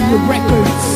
Studio Records.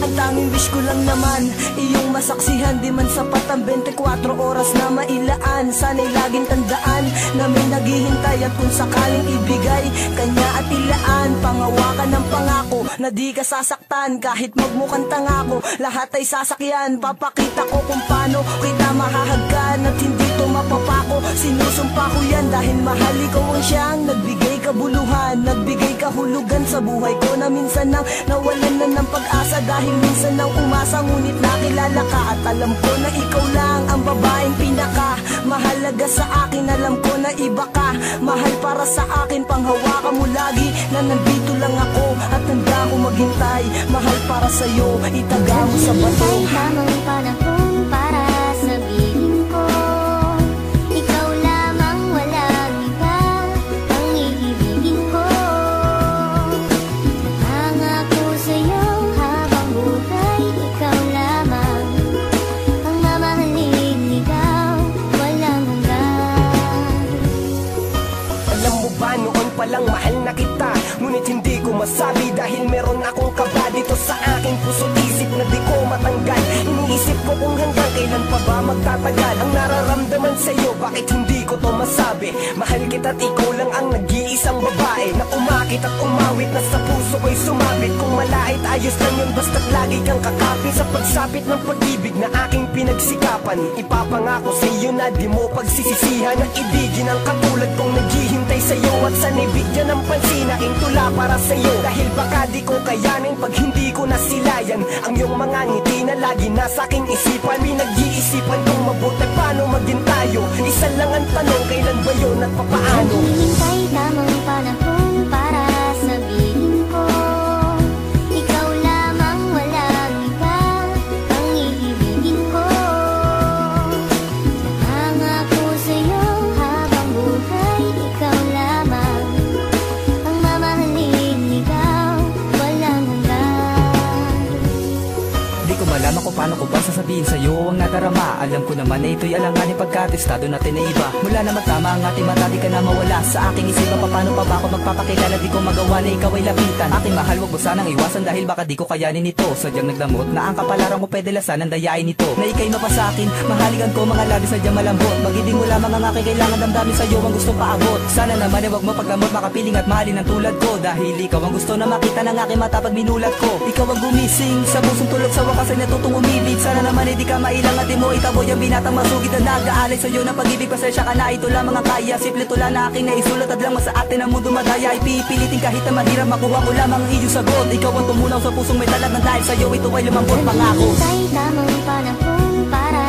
Ang tanging wish ko lang naman, iyong masaksihan. Di man sapat ang 24 oras na mailaan. Sana'y laging tandaan na may naghihintay. At kung sakaling ibigay, kanya at ilaan. Pangawakan ng pangako na di ka sasaktan. Kahit magmukhang tangako, lahat ay sasakyan. Papakita ko kung paano kita mahahagkan. At hindi to mapapako, sinusumpa ko yan. Dahil mahal ikaw ang siyang nagbigay kabuluhan, nagbigay kahulugan sa buhay ko. Na minsan nang nawalan na ng pag-asa. Dahil minsan nang umasa, ngunit nakilala ka. At alam ko na ikaw lang ang babaeng pinaka mahalaga sa akin. Alam ko na iba ka, mahal para sa akin. Panghawakan mo lagi na nandito lang ako. At handa ko maghintay, mahal para sa'yo. Itaga mo sa bato. Ay tamang panahon para sabihin ko, ikaw lamang, walang iba ang iibigin ko. Nangako sa'yo habang buhay, ikaw lamang ang mamahalin, ikaw walang hanggan. Alam mo ba noon palang mahal na kita, ngunit hindi ko masabi dahil meron akong kaba dito sa aking puso't isip na di ko matanggal. Iniisip ko kung hanggang kailan pa ba magtatagal ang nararamdaman sa'yo, bakit hindi ko to masabi. Mahal kita't ikaw lang ang nag-iisang babae na umakit at umawit na sa puso ko'y sumabit. Kung malait ayos lang yun, basta't lagi kang kakapit sa pagsapit ng pag-ibig na aking pinagsikapan. Ipapangako sa'yo na di mo pagsisisihan na ibigin ang katulad kong naghihintay sa'yo. At sana'y bigyan ng pansin aking tula para sa'yo. Dahil baka di ko kayanin pag hindi ko nasilayan ang iyong mga ngiti na lagi nasa aking isipan. Pinag-iisipan kong mabuti paano maging tayo. Isa lang ang tanong, kailan ba yun at papaano? Naghihintay tamang panahon para sabihin ko, ikaw lamang, walang iba ang iibigin ko. Nangako sa'yo habang buhay, ikaw lamang ang mamahalin, ikaw walang hanggan. Di ko malaman kung paano ko ba sasabihin sa'yo ang nadarama. Alam ko naman na ito'y alanganin pagkatestado natin na iba. Mula na magtama ang ating mata, di ka na mawala sa aking isipan. Paano pa ba ako magpapakilala, di ko magawa na ikaw ay lapitan. Aking mahal, wag mo sanang iwasan dahil baka di ko kayanin ito. Sadyang nagdamot na ang kapalaran mo, pwede lasan ang dayain nito. Na ika'y mapasakin, mahaligan ko mga labi sadyang malambot. Magibing mo lamang ang aking kailangan, damdamin sa'yo ang gusto paabot. Sana naman ay wag mo pagdamot, makapiling at mahalin ang tulad ko. Dahil ikaw ang gusto na makita ng aking mata pag minulat ko. Ikaw ang gumising sa pusong tulog, sa wakas ay natutong umibig. Sana naman ay di ka mailang at di mo itaboy ang binatang masugid na nag-aalay sa'yo ng pag-ibig. Pasensya ka na, ito lamang ang kaya. Simple tula na aking naisulat at lang sa atin ang mundo madaya. Ipipilitin kahit na mahirap, makuha ko lamang ang iyong sagot. Ikaw ang tumunaw sa pusong may talag na dahil sa'yo ito ay lumambot pangako. Naghihintay tamang panahon para